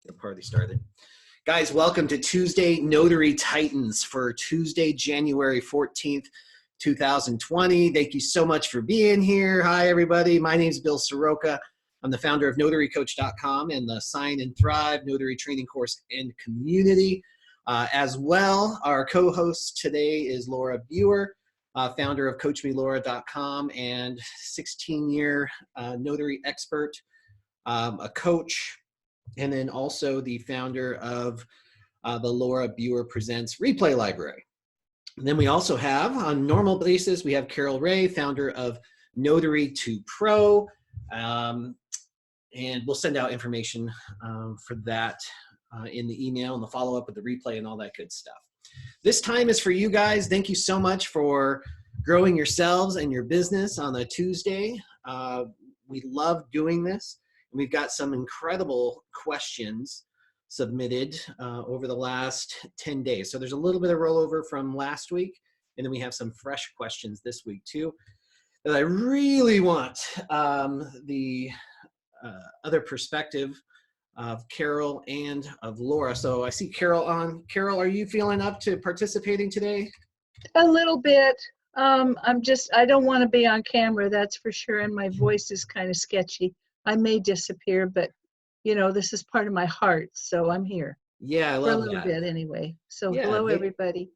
The party started. Guys, welcome to Tuesday Notary Titans for Tuesday, January 14th, 2020. Thank you so much for being here. Hi, everybody. My name is Bill Soroka. I'm the founder of NotaryCoach.com and the Sign and Thrive Notary Training Course and Community. As well, our co-host today is Laura Buer, founder of CoachMeLaura.com and 16-year notary expert, a coach, and then also the founder of the Laura Buer Presents Replay Library. And then we also have, on normal basis, we have Carol Ray, founder of Notary Pro. And we'll send out information for that in the email and the follow-up with the replay and all that good stuff. This time is for you guys. Thank you so much for growing yourselves and your business on a Tuesday. We love doing this. And we've got some incredible questions submitted over the last 10 days. So there's a little bit of rollover from last week, and then we have some fresh questions this week too that I really want the other perspective of Carol and of Laura. So I see Carol on. Carol, are you feeling up to participating today? A little bit. I don't want to be on camera, that's for sure, and my voice is kind of sketchy. I may disappear, but you know, this is part of my heart, so I'm here. Yeah, I love for a little that. bit anyway. So yeah, hello, everybody.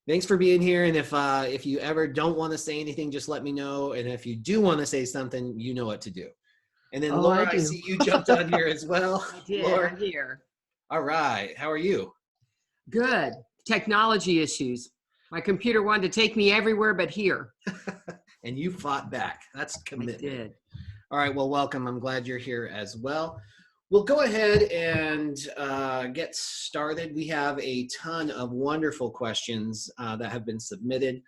Thanks for being here. And if you ever don't want to say anything, just let me know. And if you do want to say something, you know what to do. And then Laura, I see you jumped on here as well. I did. Laura. I'm here. All right. How are you? Good. Technology issues. My computer wanted to take me everywhere but here. And you fought back. That's commitment. I did. All right. Well, welcome. I'm glad you're here as well. We'll go ahead and get started. We have a ton of wonderful questions that have been submitted.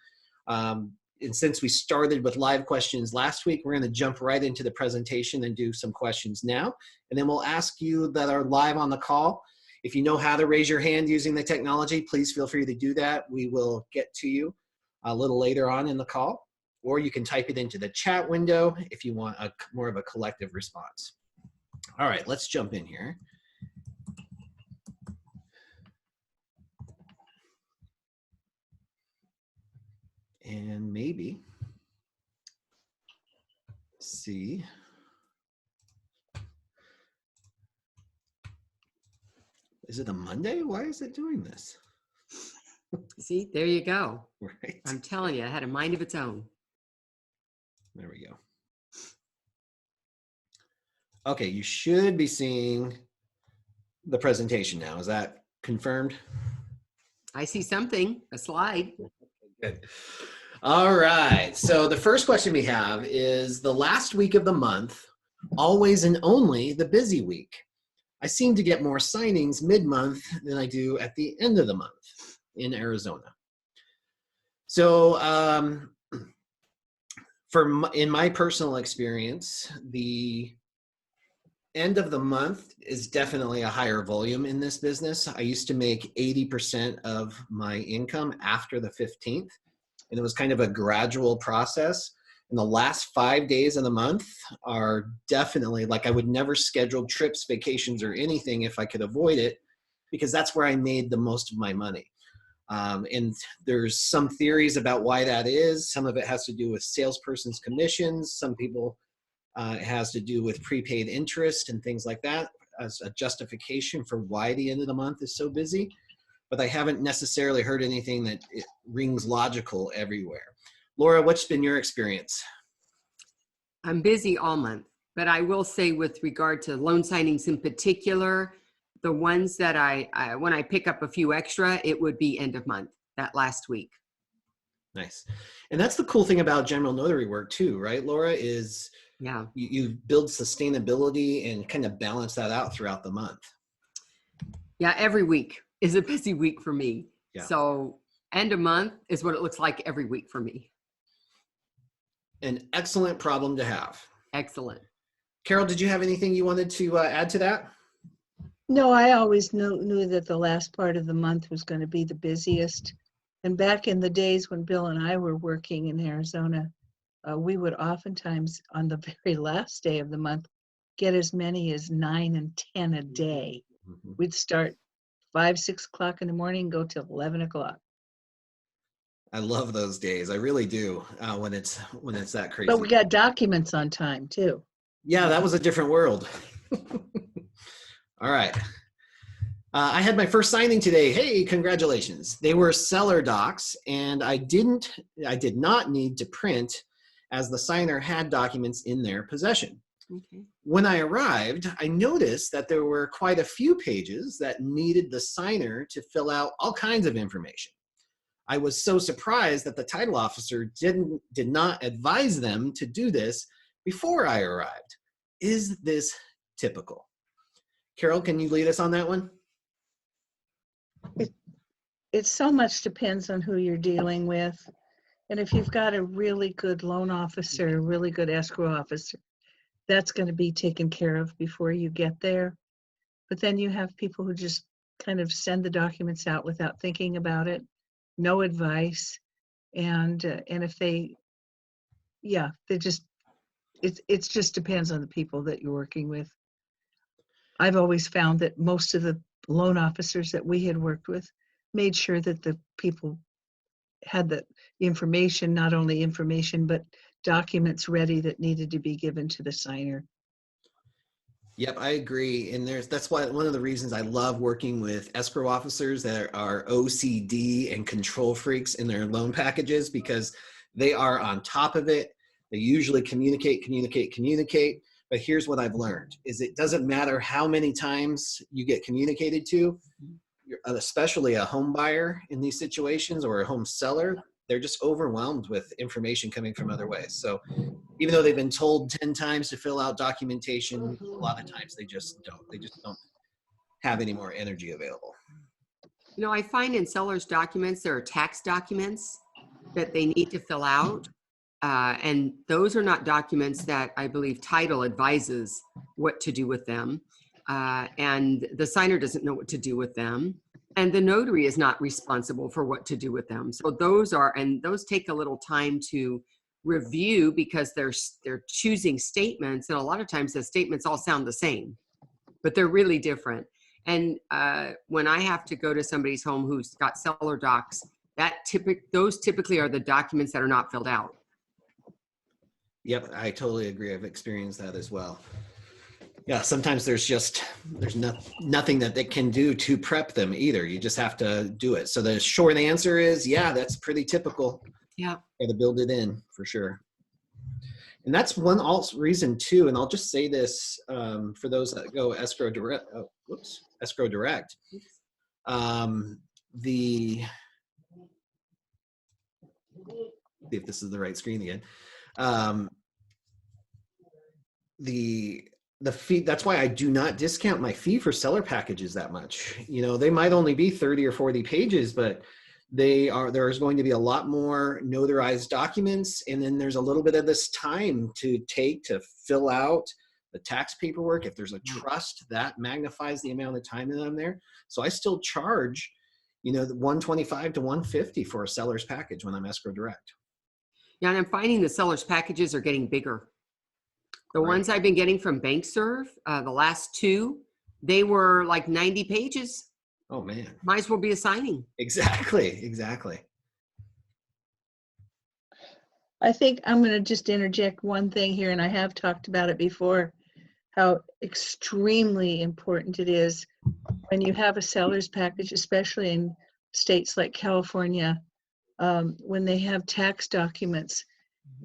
And since we started with live questions last week, we're going to jump right into the presentation and do some questions now. And then we'll ask you that are live on the call. If you know how to raise your hand using the technology, please feel free to do that. We will get to you a little later on in the call. Or you can type it into the chat window if you want more of a collective response. All right, let's jump in here. And maybe see. Is it a Monday? Why is it doing this? See, there you go. Right. I'm telling you, it had a mind of its own. There we go. Okay, you should be seeing the presentation now. Is that confirmed? I see something, a slide. Good. All right. So the first question we have is the last week of the month, always and only the busy week. I seem to get more signings mid-month than I do at the end of the month in Arizona. So in my personal experience, the end of the month is definitely a higher volume in this business. I used to make 80% of my income after the 15th, and it was kind of a gradual process. And the last 5 days of the month are definitely, like, I would never schedule trips, vacations, or anything if I could avoid it, because that's where I made the most of my money. And there's some theories about why that is. Some of it has to do with salesperson's commissions. Some people it has to do with prepaid interest and things like that as a justification for why the end of the month is so busy. But I haven't necessarily heard anything that it rings logical everywhere. Laura, what's been your experience? I'm busy all month, but I will say with regard to loan signings in particular, the ones that when I pick up a few extra, it would be end of month, that last week. Nice. And that's the cool thing about general notary work too, right, Laura, is yeah, you build sustainability and kind of balance that out throughout the month. Yeah, every week is a busy week for me. Yeah. So end of month is what it looks like every week for me. An excellent problem to have. Excellent. Carol, did you have anything you wanted to add to that? No, I always knew that the last part of the month was going to be the busiest. And back in the days when Bill and I were working in Arizona, we would oftentimes, on the very last day of the month, get as many as 9 and 10 a day. Mhm. We'd start 5, 6 o'clock in the morning, go till 11 o'clock. I love those days. I really do. When it's that But crazy. we got documents on time too. Yeah, that was a different world. All right. I had my first signing today. Hey, congratulations. They were seller docs, and I did not need to print as the signer had documents in their possession. Okay. When I arrived, I noticed that there were quite a few pages that needed the signer to fill out all kinds of information. I was so surprised that the title officer did not advise them to do this before I arrived. Is this typical? Carol, can you lead us on that one? It so much depends on who you're dealing with. And if you've got a really good loan officer, a really good escrow officer, that's going to be taken care of before you get there. But then you have people who just kind of send the documents out without thinking about it, no advice. And if they, yeah, they just, it's just depends on the people that you're working with. I've always found that most of the loan officers that we had worked with made sure that the people had the information, not only information, but documents ready that needed to be given to the signer. Yep, I agree. And that's why one of the reasons I love working with escrow officers that are OCD and control freaks in their loan packages, because they are on top of it. They usually communicate. But here's what I've learned is it doesn't matter how many times you get communicated to, especially a home buyer in these situations or a home seller, they're just overwhelmed with information coming from other ways. So even though they've been told 10 times to fill out documentation, a lot of times they just don't have any more energy available. You know, I find in sellers' documents, there are tax documents that they need to fill out. And those are not documents that I believe title advises what to do with them. And the signer doesn't know what to do with them. And the notary is not responsible for what to do with them. So those take a little time to review because they're choosing statements. And a lot of times the statements all sound the same, but they're really different. And when I have to go to somebody's home who's got seller docs, those typically are the documents that are not filled out. Yep, I totally agree. I've experienced that as well. Yeah, sometimes there's nothing that they can do to prep them either. You just have to do it. So the short answer is, yeah, that's pretty typical. Yeah. Got to build it in for sure. And that's one reason too, and I'll just say this for those that go escrow direct. Oh, whoops, escrow direct. See if this is the right screen again. The fee, that's why I do not discount my fee for seller packages that much. You know, they might only be 30 or 40 pages, but there's going to be a lot more notarized documents, and then there's a little bit of this time to take to fill out the tax paperwork. If there's a trust, that magnifies the amount of time that I'm there. So I still charge, you know, the $125 to $150 for a seller's package when I'm escrow direct. Yeah, and I'm finding the seller's packages are getting bigger. The ones I've been getting from BankServe, the last two, they were like 90 pages. Oh man. Might as well be a signing. Exactly. I think I'm going to just interject one thing here, and I have talked about it before, how extremely important it is when you have a seller's package, especially in states like California, when they have tax documents,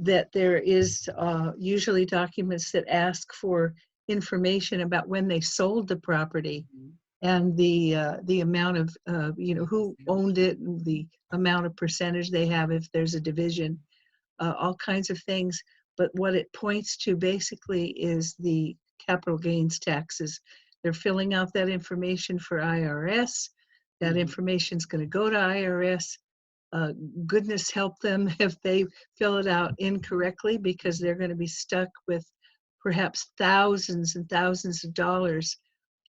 that there is usually documents that ask for information about when they sold the property and the amount of, who owned it, and the amount of percentage they have if there's a division, all kinds of things. But what it points to basically is the capital gains taxes. They're filling out that information for IRS. That information is going to go to IRS. Goodness help them if they fill it out incorrectly, because they're going to be stuck with perhaps thousands and thousands of dollars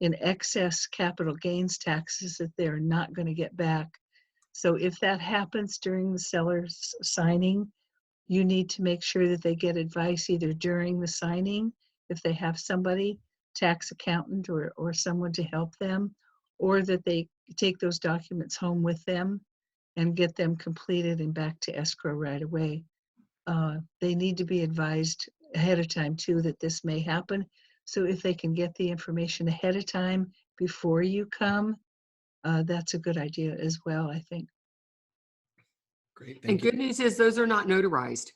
in excess capital gains taxes that they're not going to get back. So if that happens during the seller's signing, you need to make sure that they get advice either during the signing, if they have somebody, tax accountant or someone to help them, or that they take those documents home with them and get them completed and back to escrow right away. They need to be advised ahead of time too that this may happen. So if they can get the information ahead of time before you come, that's a good idea as well, I think. Great, And thank you. good news is those are not notarized.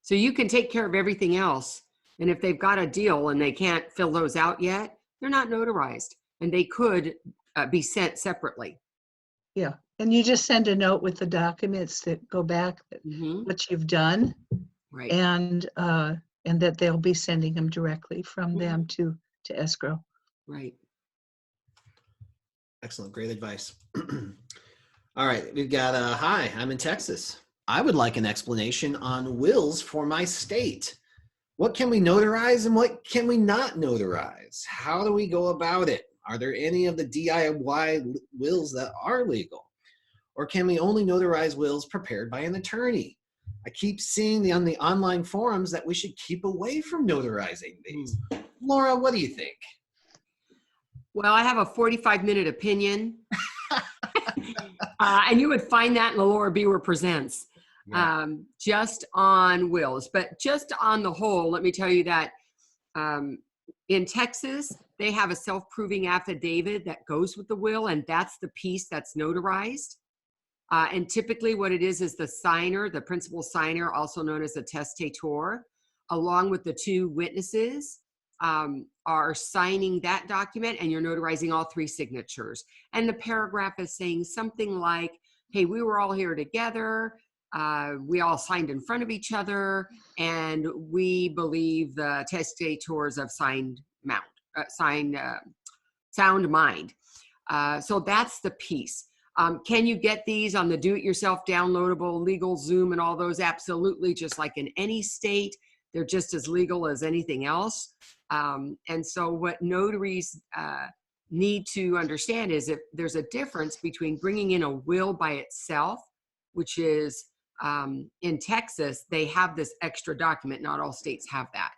So you can take care of everything else. And if they've got a deal and they can't fill those out yet, they're not notarized and they could be sent separately. Yeah, and you just send a note with the documents that go back, Mm-hmm. what you've done, Right. and that they'll be sending them directly from them Mm-hmm. to escrow. Right. Excellent, great advice. All right, we've got hi, I'm in Texas. I would like an explanation on wills for my state. What can we notarize and what can we not notarize? How do we go about it? Are there any of the DIY wills that are legal? Or can we only notarize wills prepared by an attorney? I keep seeing on the online forums that we should keep away from notarizing these. Laura, what do you think? Well, I have a 45-minute opinion. And you would find that in the Laura Beaver Presents, just on wills. But just on the whole, let me tell you that in Texas, they have a self-proving affidavit that goes with the will, and that's the piece that's notarized. And typically what it is the signer, the principal signer, also known as a testator, along with the two witnesses, are signing that document, and you're notarizing all three signatures. And the paragraph is saying something like, hey, we were all here together. We all signed in front of each other, and we believe the testators of sound mind. So that's the piece. Can you get these on the do-it-yourself downloadable legal Zoom and all those? Absolutely, just like in any state. They're just as legal as anything else. And so what notaries need to understand is if there's a difference between bringing in a will by itself, which is in Texas, they have this extra document. Not all states have that.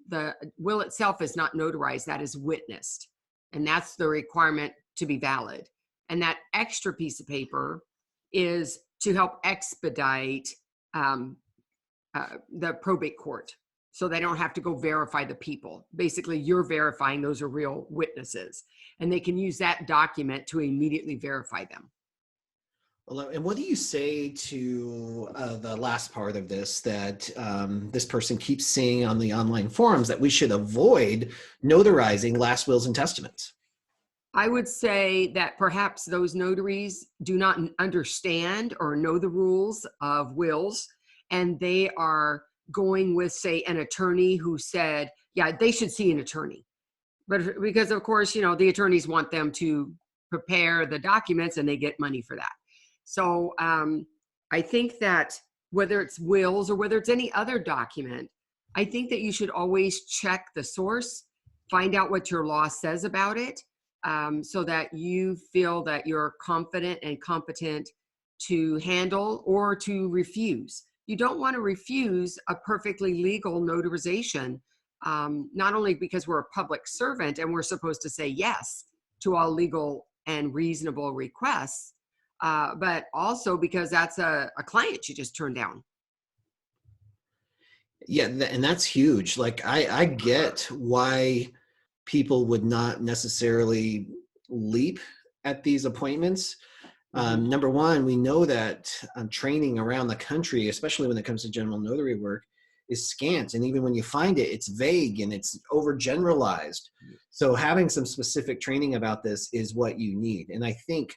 The will itself is not notarized. That is witnessed. And that's the requirement to be valid. And that extra piece of paper is to help expedite the probate court, so they don't have to go verify the people. Basically, you're verifying those are real witnesses, and they can use that document to immediately verify them. And what do you say to the last part of this, that this person keeps saying on the online forums that we should avoid notarizing last wills and testaments? I would say that perhaps those notaries do not understand or know the rules of wills, and they are going with, say, an attorney who said, yeah, they should see an attorney. But because, of course, you know, the attorneys want them to prepare the documents and they get money for that. So I think that whether it's wills or whether it's any other document, I think that you should always check the source, find out what your law says about it, so that you feel that you're confident and competent to handle or to refuse. You don't want to refuse a perfectly legal notarization, not only because we're a public servant and we're supposed to say yes to all legal and reasonable requests, but also because that's a client you just turned down. Yeah, and that's huge. Like, I get why people would not necessarily leap at these appointments. Number one, we know that training around the country, especially when it comes to general notary work, is scant. And even when you find it, it's vague and it's overgeneralized. So having some specific training about this is what you need. And I think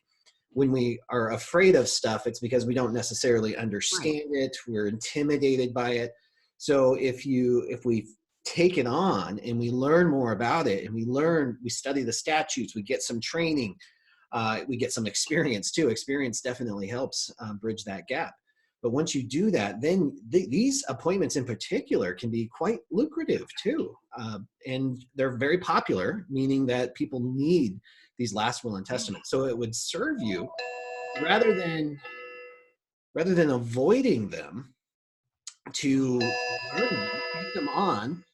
when we are afraid of stuff, it's because we don't necessarily understand it. We're intimidated by it. So if we take it on and we learn more about it, and we study the statutes, we get some training, we get some experience too. Experience definitely helps bridge that gap. But once you do that, then these appointments in particular can be quite lucrative too. And they're very popular, meaning that people need these last will and testament. So it would serve you, rather than avoiding them, to learn them, take them on.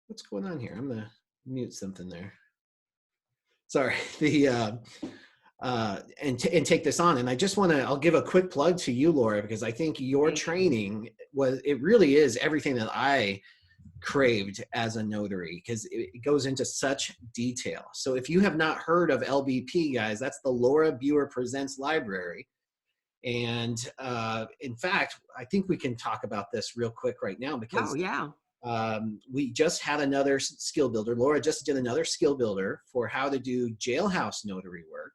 What's going on here? I'm the Mute something there. Sorry. And take this on. And I just want to, I'll give a quick plug to you, Laura, because I think your training it really is everything that I craved as a notary, because it goes into such detail. So if you have not heard of LBP, guys, that's the Laura Buer Presents Library. And in fact, I think we can talk about this real quick right now, because we just had another skill builder. Laura just did another skill builder for how to do jailhouse notary work.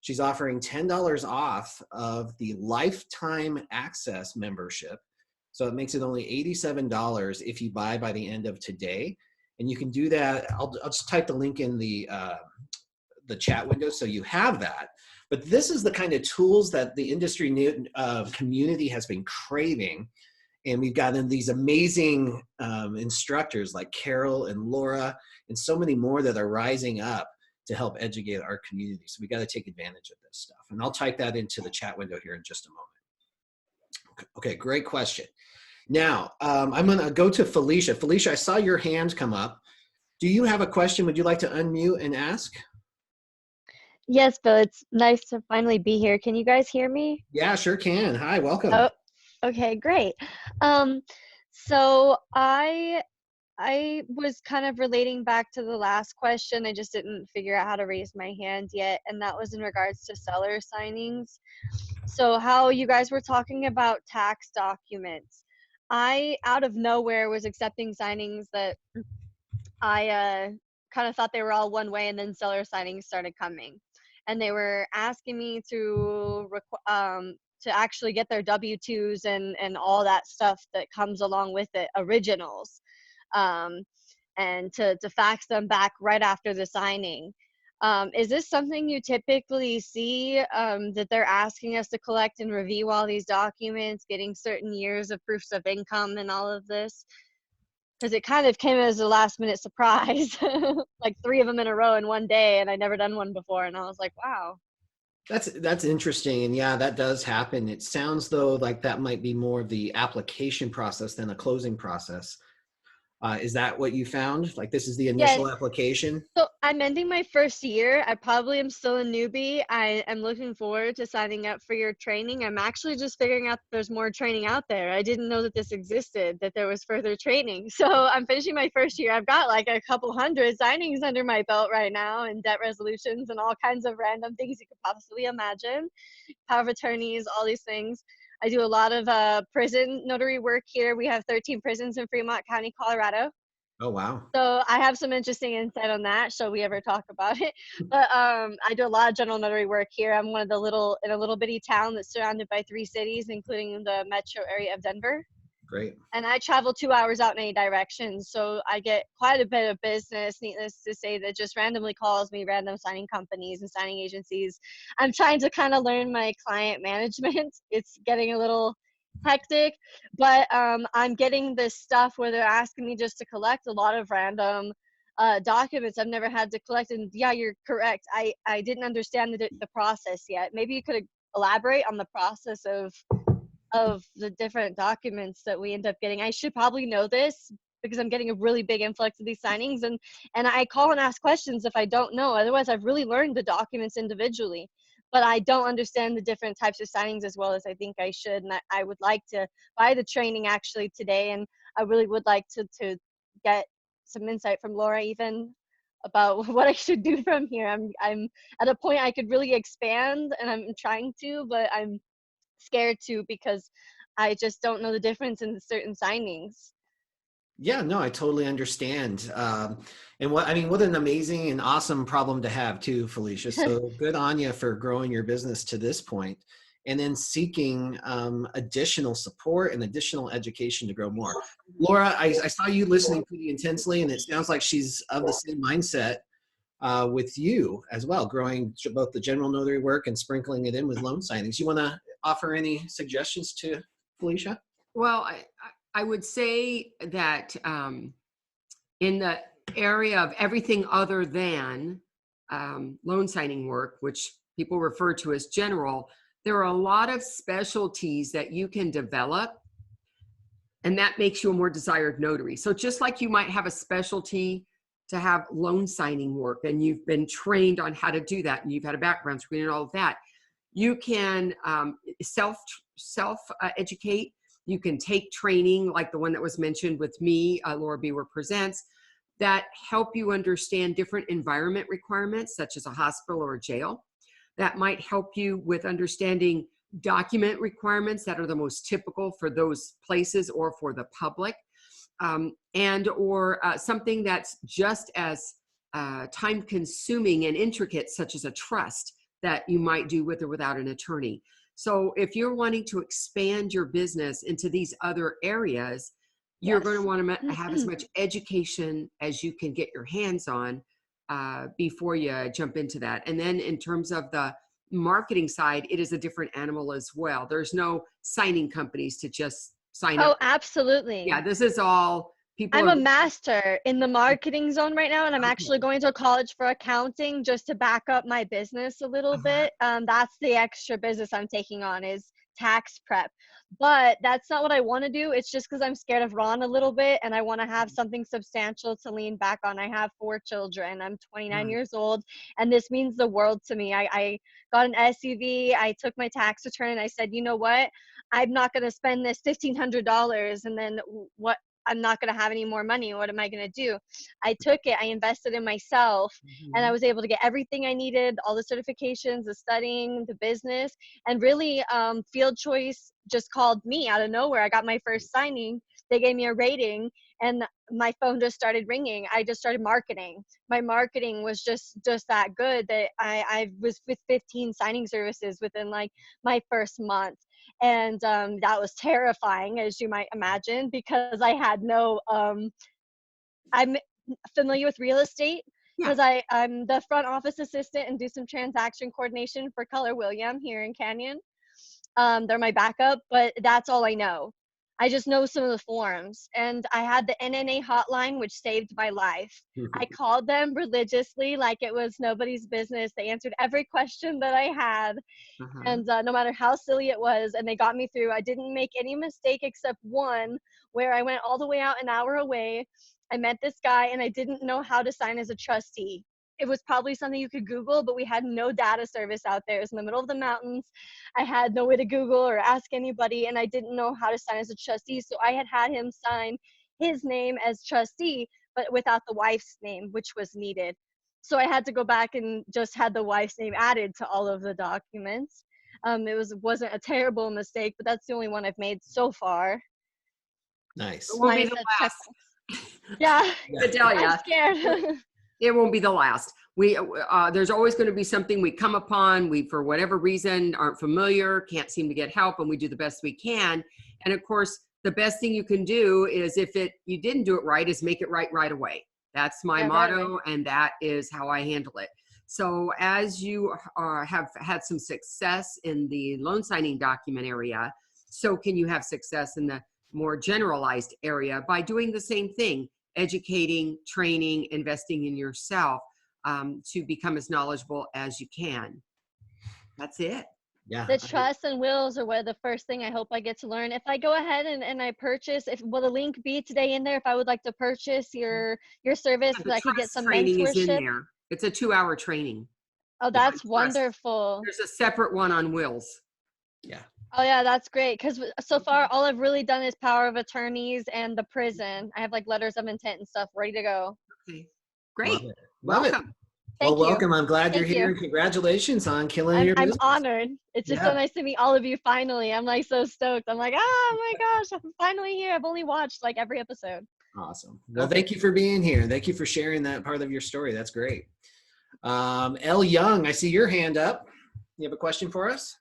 She's offering $10 off of the lifetime access membership. So it makes it only $87 if you buy by the end of today. And you can do that. I'll just type the link in the chat window so you have that. But this is the kind of tools that the industry community has been craving. And we've gotten these amazing instructors like Carol and Laura and so many more that are rising up to help educate our community. So we got to take advantage of this stuff. And I'll type that into the chat window here in just a moment. Okay, great question. Now, I'm going to go to Felicia. Felicia, I saw your hand come up. Do you have a question? Would you like to unmute and ask? Yes, Bill, it's nice to finally be here. Can you guys hear me? Yeah, sure can. Hi, welcome. Oh, okay, great. So I was kind of relating back to the last question. I just didn't figure out how to raise my hand yet, and that was in regards to seller signings. So how you guys were talking about tax documents. I, out of nowhere, was accepting signings that I kind of thought they were all one way, and then seller signings started coming. And they were asking me to actually get their W-2s and all that stuff that comes along with it, originals. And to fax them back right after the signing. Is this something you typically see, that they're asking us to collect and review all these documents, getting certain years of proofs of income and all of this? Because it kind of came as a last minute surprise, like 3 of them in a row in one day, and I'd never done one before, and I was like, wow. That's interesting. And yeah, that does happen. It sounds though like that might be more of the application process than a closing process. Is that what you found? Like this is the initial application? So I'm ending my first year. I probably am still a newbie. I am looking forward to signing up for your training. I'm actually just figuring out there's more training out there. I didn't know that this existed, that there was further training. So I'm finishing my first year. I've got like a couple hundred signings under my belt right now, and debt resolutions and all kinds of random things you could possibly imagine. Power of attorneys, all these things. I do a lot of prison notary work here. We have 13 prisons in Fremont County, Colorado. Oh, wow. So I have some interesting insight on that. Shall we ever talk about it? But I do a lot of general notary work here. I'm in a little bitty town that's surrounded by 3 cities, including the metro area of Denver. Great. And I travel 2 hours out in any direction. So I get quite a bit of business, needless to say, that just randomly calls me, random signing companies and signing agencies. I'm trying to kind of learn my client management. It's getting a little hectic, but I'm getting this stuff where they're asking me just to collect a lot of random documents I've never had to collect. And yeah, you're correct. I didn't understand the process yet. Maybe you could elaborate on the process of the different documents that we end up getting. I should probably know this because I'm getting a really big influx of these signings, and I call and ask questions if I don't know. Otherwise, I've really learned the documents individually, but I don't understand the different types of signings as well as I think I should. And I would like to buy the training actually today, and I really would like to get some insight from Laura even about what I should do from here. I'm at a point I could really expand, and I'm trying to, but I'm scared to because I just don't know the difference in certain signings. Yeah, no, I totally understand. And what an amazing and awesome problem to have too, Felicia. So good on you for growing your business to this point and then seeking additional support and additional education to grow more. Laura, I saw you listening pretty intensely, and it sounds like she's of the same mindset with you as well, growing both the general notary work and sprinkling it in with loan signings. You want to offer any suggestions to Felicia? Well, I would say that in the area of everything other than loan signing work, which people refer to as general, there are a lot of specialties that you can develop, and that makes you a more desired notary. So just like you might have a specialty to have loan signing work and you've been trained on how to do that and you've had a background screen and all of that, you can self educate. You can take training like the one that was mentioned with me, Laura Beaver Presents, that help you understand different environment requirements, such as a hospital or a jail. That might help you with understanding document requirements that are the most typical for those places or for the public, or something that's just as time consuming and intricate, such as a trust that you might do with or without an attorney. So if you're wanting to expand your business into these other areas, you're going to want to have as much education as you can get your hands on before you jump into that. And then in terms of the marketing side, it is a different animal as well. There's no signing companies to just sign up. Oh, absolutely. Yeah, this is all people. I'm a master in the marketing zone right now, and I'm actually going to college for accounting just to back up my business a little bit. That's the extra business I'm taking on, is tax prep. But that's not what I want to do. It's just because I'm scared of Ron a little bit, and I want to have something substantial to lean back on. I have 4 children. I'm 29 years old, and this means the world to me. I got an SUV. I took my tax return, and I said, you know what? I'm not going to spend this $1,500, and then what? I'm not going to have any more money. What am I going to do? I took it, I invested in myself, and I was able to get everything I needed, all the certifications, the studying, the business, and really Field Choice just called me out of nowhere. I got my first signing. They gave me a rating, and my phone just started ringing. I just started marketing. My marketing was just that good that I was with 15 signing services within like my first month. And that was terrifying, as you might imagine, because I had no I'm familiar with real estate because I'm the front office assistant and do some transaction coordination for Keller Williams here in Canyon. They're my backup, but that's all I know. I just know some of the forms, and I had the NNA hotline, which saved my life. I called them religiously like it was nobody's business. They answered every question that I had, and no matter how silly it was, and they got me through. I didn't make any mistake except one where I went all the way out an hour away. I met this guy, and I didn't know how to sign as a trustee. It was probably something you could Google, but we had no data service out there. It was in the middle of the mountains. I had no way to Google or ask anybody, and I didn't know how to sign as a trustee. So I had him sign his name as trustee, but without the wife's name, which was needed. So I had to go back and just had the wife's name added to all of the documents. It wasn't a terrible mistake, but that's the only one I've made so far. Nice. It won't be the last. Yeah, I'm scared. It won't be the last. There's always going to be something we come upon, we for whatever reason aren't familiar, can't seem to get help, and we do the best we can. And of course, the best thing you can do is, if you didn't do it right, is make it right away. That's my motto, and that is how I handle it. So as you have had some success in the loan signing document area, so can you have success in the more generalized area by doing the same thing: educating, training, investing in yourself to become as knowledgeable as you can. That's it. Yeah. The trusts and wills are the first thing I hope I get to learn. If I go ahead and I purchase, will the link be today in there if I would like to purchase your service, so that I could get some training mentorship? is in there. It's a 2-hour training. Oh, that's wonderful. There's a separate one on wills. Yeah. Oh yeah, that's great. Because so far, all I've really done is power of attorneys and the prison. I have like letters of intent and stuff ready to go. Okay, great. Love it. Well, welcome. I'm glad you're here. Congratulations on killing your business. I'm honored. It's just so nice to meet all of you finally. I'm like so stoked. I'm like, oh my gosh, I'm finally here. I've only watched like every episode. Awesome. Well, thank you for being here. Thank you for sharing that part of your story. That's great. L. Young, I see your hand up. You have a question for us?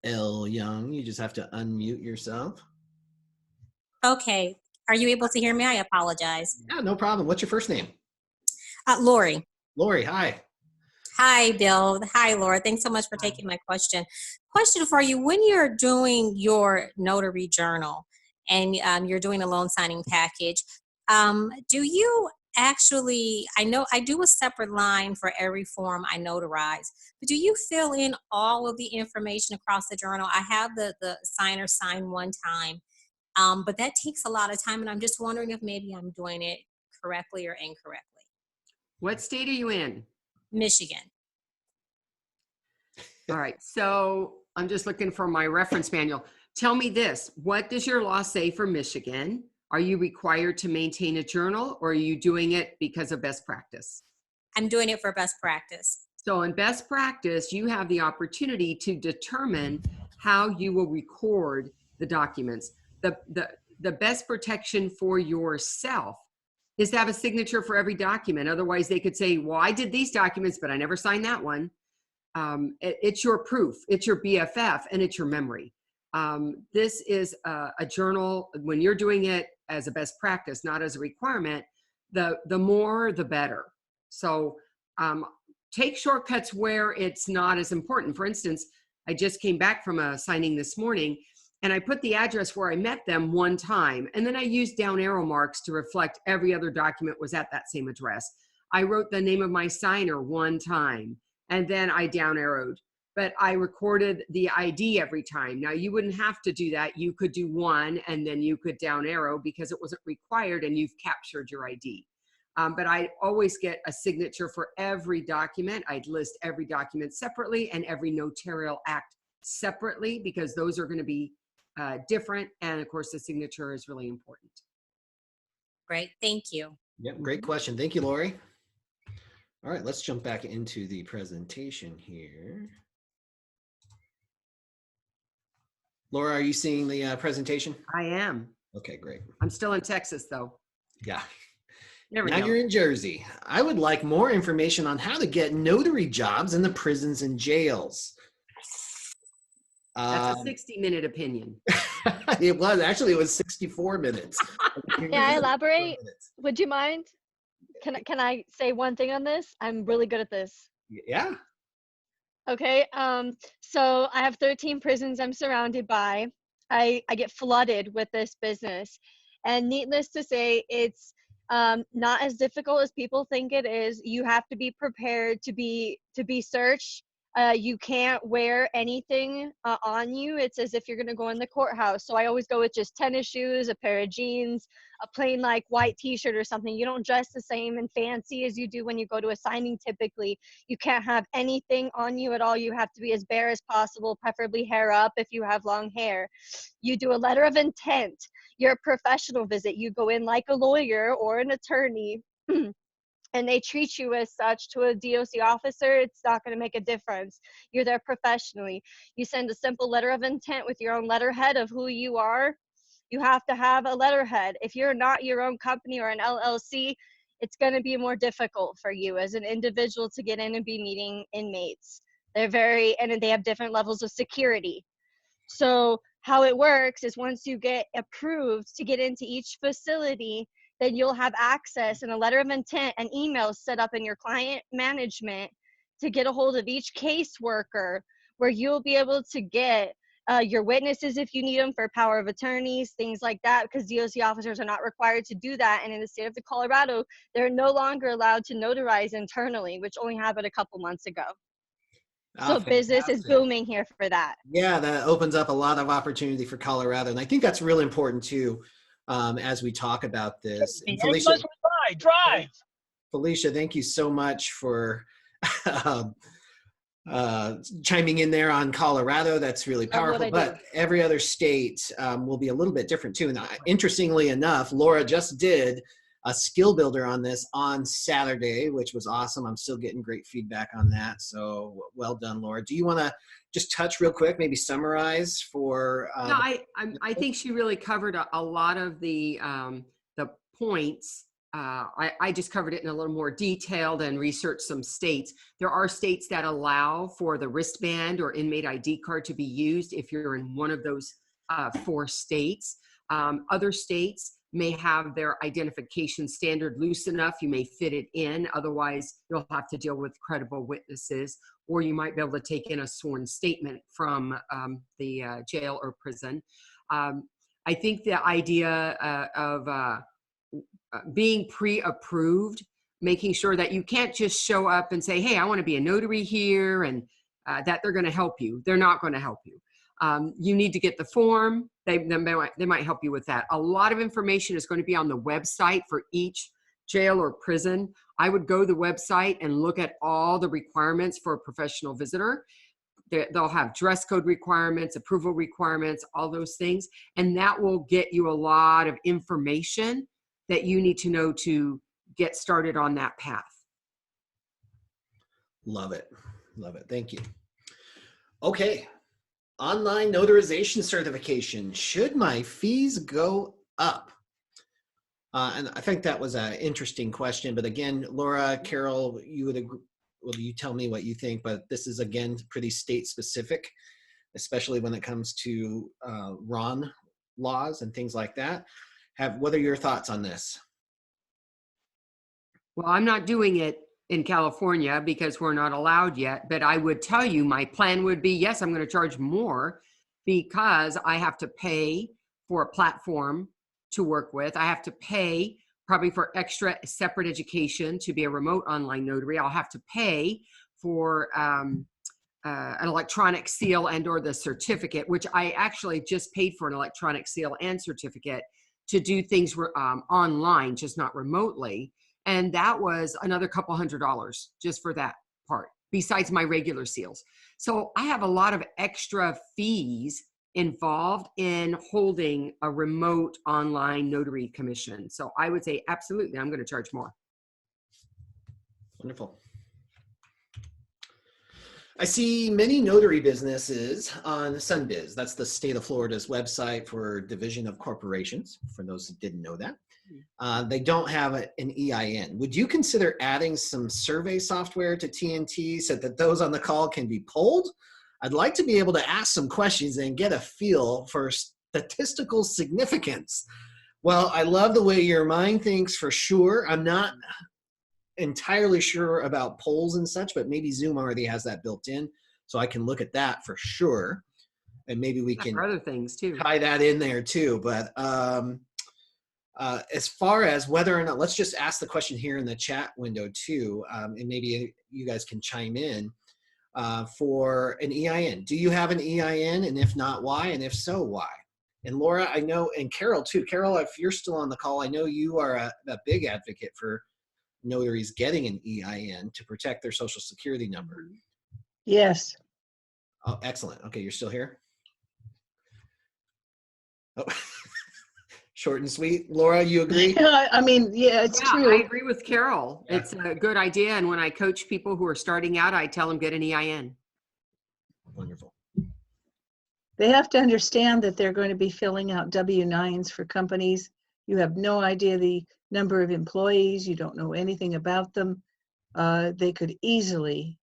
L. Young, you just have to unmute yourself. Okay. Are you able to hear me? I apologize. Yeah, no problem. What's your first name? Lori. Lori, hi. Hi, Bill. Hi, Laura. Thanks so much for taking my question. Question for you. When you're doing your notary journal and you're doing a loan signing package, do you actually, I know I do a separate line for every form I notarize, but do you fill in all of the information across the journal? I have the signer sign one time, but that takes a lot of time, and I'm just wondering if maybe I'm doing it correctly or incorrectly. What state are you in? Michigan. All right, so I'm just looking for my reference manual. Tell me this, what does your law say for Michigan? Are you required to maintain a journal, or are you doing it because of best practice? I'm doing it for best practice. So in best practice, you have the opportunity to determine how you will record the documents. The best protection for yourself is to have a signature for every document. Otherwise, they could say, well, I did these documents, but I never signed that one. It's your proof, it's your BFF, and it's your memory. This is a journal. When you're doing it as a best practice, not as a requirement, the more, the better. So take shortcuts where it's not as important. For instance, I just came back from a signing this morning, and I put the address where I met them one time, and then I used down arrow marks to reflect every other document was at that same address. I wrote the name of my signer one time, and then I down arrowed, but I recorded the ID every time. Now you wouldn't have to do that. You could do one and then you could down arrow because it wasn't required and you've captured your ID. But I always get a signature for every document. I'd list every document separately and every notarial act separately because those are going to be different. And of course, the signature is really important. Great, thank you. Yep, great question. Thank you, Lori. All right, let's jump back into the presentation here. Laura, are you seeing the presentation? I am. Okay, great. I'm still in Texas, though. Yeah. There we Now go. you're in Jersey. I would like more information on how to get notary jobs in the prisons and jails. That's a 60-minute opinion. It was 64 minutes. Can I elaborate? Would you mind? Can I say one thing on this? I'm really good at this. Yeah. Okay. So I have 13 prisons I'm surrounded by. I get flooded with this business, and needless to say, it's not as difficult as people think it is. You have to be prepared to be searched. You can't wear anything on you. It's as if you're gonna go in the courthouse. So I always go with just tennis shoes, a pair of jeans, a plain like white t-shirt or something. You don't dress the same and fancy as you do when you go to a signing typically. You can't have anything on you at all. You have to be as bare as possible, preferably hair up if you have long hair. You do a letter of intent. Your professional visit. You go in like a lawyer or an attorney. And they treat you as such. To a DOC officer, it's not going to make a difference. You're there professionally. You send a simple letter of intent with your own letterhead of who you are. You have to have a letterhead. If you're not your own company or an LLC, it's going to be more difficult for you as an individual to get in and be meeting inmates. And they have different levels of security. So how it works is once you get approved to get into each facility, then you'll have access and a letter of intent and emails set up in your client management to get a hold of each caseworker, where you'll be able to get your witnesses if you need them for power of attorneys, things like that, because DOC officers are not required to do that. And in the state of Colorado, they're no longer allowed to notarize internally, which only happened a couple months ago. So business is booming here for that. Yeah, that opens up a lot of opportunity for Colorado. And I think that's really important too, as we talk about this. And Felicia, drive. Felicia, thank you so much for chiming in there on Colorado. That's really powerful. But every other state will be a little bit different too. And interestingly enough, Laura just did a skill builder on this on Saturday, which was awesome. I'm still getting great feedback on that. So well done, Laura. Do you want to just touch real quick, maybe summarize for? No, I think she really covered a lot of the points. I just covered it in a little more detail and researched some states. There are states that allow for the wristband or inmate ID card to be used if you're in one of those 4 states. Other states may have their identification standard loose enough, you may fit it in. Otherwise, you'll have to deal with credible witnesses, or you might be able to take in a sworn statement from the jail or prison. I think the idea of being pre-approved, making sure that you can't just show up and say, hey, I want to be a notary here, and that they're going to help you. They're not going to help you. You need to get the form. They might help you with that. A lot of information is going to be on the website for each jail or prison, I would go to the website and look at all the requirements for a professional visitor. They'll have dress code requirements, approval requirements, all those things. And that will get you a lot of information that you need to know to get started on that path. Love it. Love it. Thank you. Okay. Online notarization certification. Should my fees go up? And I think that was an interesting question. But again, Laura, Carol, you would agree. Well, you tell me what you think, but this is, again, pretty state specific, especially when it comes to RON laws and things like that. What are your thoughts on this? Well, I'm not doing it in California because we're not allowed yet, but I would tell you my plan would be, yes, I'm going to charge more because I have to pay for a platform to work with. I have to pay probably for extra separate education to be a remote online notary. I'll have to pay for an electronic seal and or the certificate, which I actually just paid for an electronic seal and certificate to do things online, just not remotely. And that was another couple $100 just for that part, besides my regular seals. So I have a lot of extra fees involved in holding a remote online notary commission. So I would say, absolutely, I'm going to charge more. Wonderful. I see many notary businesses on Sunbiz. That's the state of Florida's website for Division of Corporations, for those who didn't know that. They don't have an EIN. Would you consider adding some survey software to TNT so that those on the call can be polled? I'd like to be able to ask some questions and get a feel for statistical significance. Well, I love the way your mind thinks, for sure. I'm not entirely sure about polls and such, but maybe Zoom already has that built in, so I can look at that for sure. And maybe we can other things too, tie that in there too. But as far as whether or not, let's just ask the question here in the chat window too, and maybe you guys can chime in. For an EIN. Do you have an EIN? And if not, why? And if so, why? And Laura, I know, and Carol too. Carol, if you're still on the call, I know you are a big advocate for notaries getting an EIN to protect their social security number. Yes. Oh, excellent. Okay, you're still here? Oh. Short and sweet. Laura, you agree? I mean, yeah, it's true. I agree with Carol. Yeah. It's a good idea. And when I coach people who are starting out, I tell them get an EIN. Wonderful. They have to understand that they're going to be filling out W-9s for companies. You have no idea the number of employees. You don't know anything about them. They could easily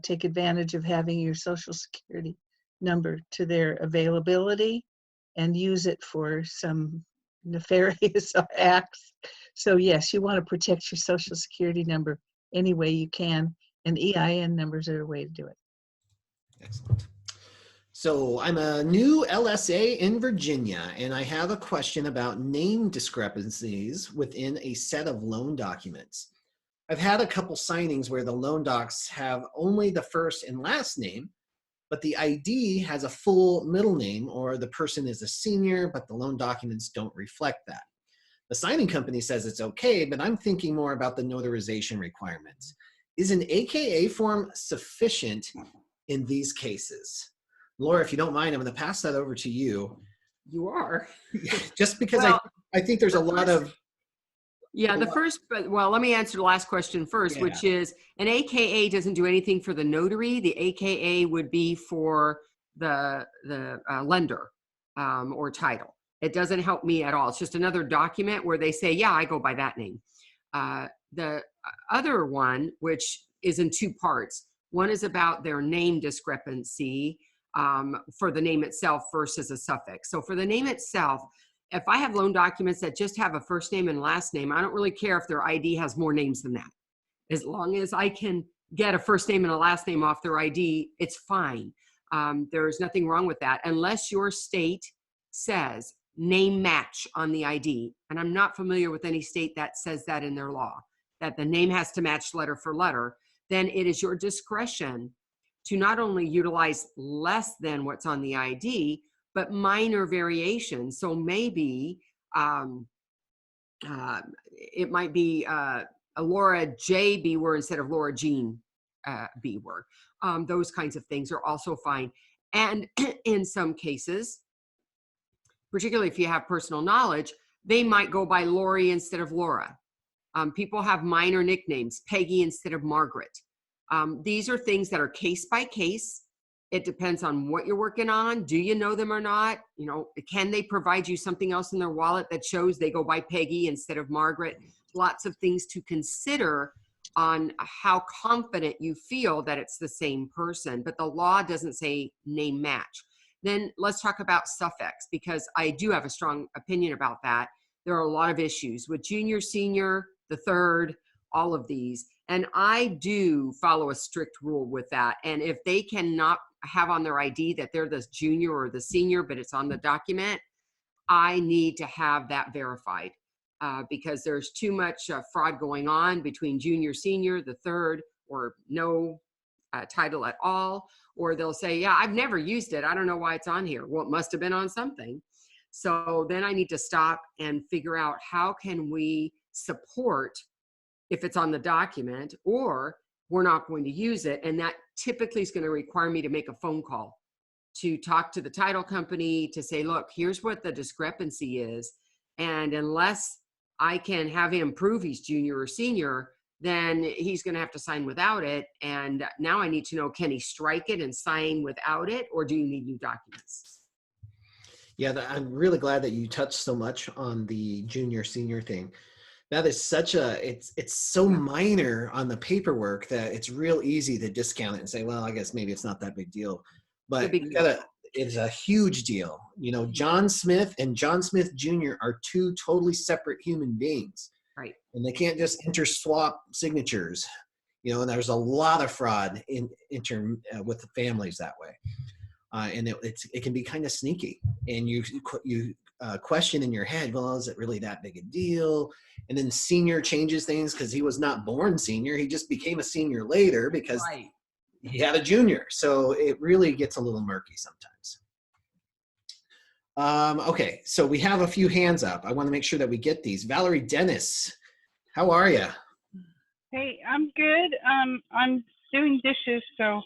take advantage of having your social security number to their availability and use it for some nefarious acts. So yes, you want to protect your social security number any way you can, and EIN numbers are a way to do it. Excellent. So I'm a new LSA in Virginia, and I have a question about name discrepancies within a set of loan documents. I've had a couple signings where the loan docs have only the first and last name, but the ID has a full middle name, or the person is a senior, but the loan documents don't reflect that. The signing company says it's okay, but I'm thinking more about the notarization requirements. Is an AKA form sufficient in these cases? Laura, if you don't mind, I'm going to pass that over to you. You are. Just because I think there's a lot of... Yeah, well, let me answer the last question first, yeah. Which is an AKA doesn't do anything for the notary. The AKA would be for the lender or title. It doesn't help me at all. It's just another document where they say, yeah, I go by that name. The other one, which is in two parts. One is about their name discrepancy for the name itself versus a suffix. So for the name itself, if I have loan documents that just have a first name and last name, I don't really care if their ID has more names than that. As long as I can get a first name and a last name off their ID, it's fine. There's nothing wrong with that, unless your state says name match on the ID. And I'm not familiar with any state that says that in their law, that the name has to match letter for letter. Then it is your discretion to not only utilize less than what's on the ID, but minor variations. So maybe it might be a Laura J. Bewer instead of Laura Jean Bewer. Those kinds of things are also fine. And in some cases, particularly if you have personal knowledge, they might go by Lori instead of Laura. People have minor nicknames, Peggy instead of Margaret. These are things that are case by case. It depends on what you're working on. Do you know them or not? You know, can they provide you something else in their wallet that shows they go by Peggy instead of Margaret? Lots of things to consider on how confident you feel that it's the same person, but the law doesn't say name match. Then let's talk about suffix, because I do have a strong opinion about that. There are a lot of issues with junior, senior, the third, all of these. And I do follow a strict rule with that. And if they cannot have on their ID that they're the junior or the senior, but it's on the document, I need to have that verified because there's too much fraud going on between junior, senior, the third, or no title at all. Or they'll say, yeah, I've never used it. I don't know why it's on here. Well, it must have been on something. So then I need to stop and figure out how can we support if it's on the document, or we're not going to use it. And that typically is going to require me to make a phone call to talk to the title company to say, look, here's what the discrepancy is. And unless I can have him prove he's junior or senior, then he's going to have to sign without it. And now I need to know, can he strike it and sign without it, or do you need new documents? Yeah, I'm really glad that you touched so much on the junior senior thing. That is such a, it's so minor on the paperwork that it's real easy to discount it and say, well, I guess maybe it's not that big deal. But it's a huge deal. You know, John Smith and John Smith Jr. are two totally separate human beings. Right. And they can't just interswap signatures. You know, and there's a lot of fraud with the families that way. And it can be kind of sneaky. And you question in your head, well, is it really that big a deal? And then senior changes things because he was not born senior. He just became a senior later because he had a junior. So it really gets a little murky sometimes. Okay, so we have a few hands up. I want to make sure that we get these. Valerie Dennis, how are you? Hey, I'm good. I'm doing dishes, so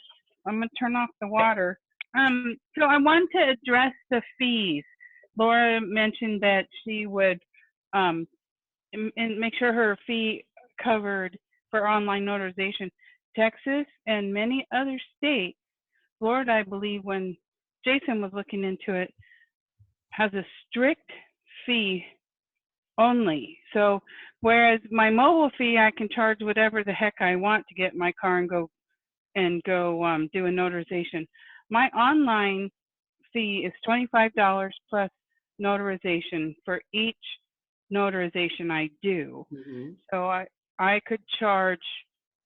I'm gonna turn off the water. So I want to address the fees. Laura mentioned that she would and make sure her fee covered for online notarization. Texas and many other states, Florida, I believe, when Jason was looking into it, has a strict fee only. So whereas my mobile fee, I can charge whatever the heck I want to get in my car and go do a notarization. My online fee is $25 plus notarization for each notarization I do. Mm-hmm. So I could charge,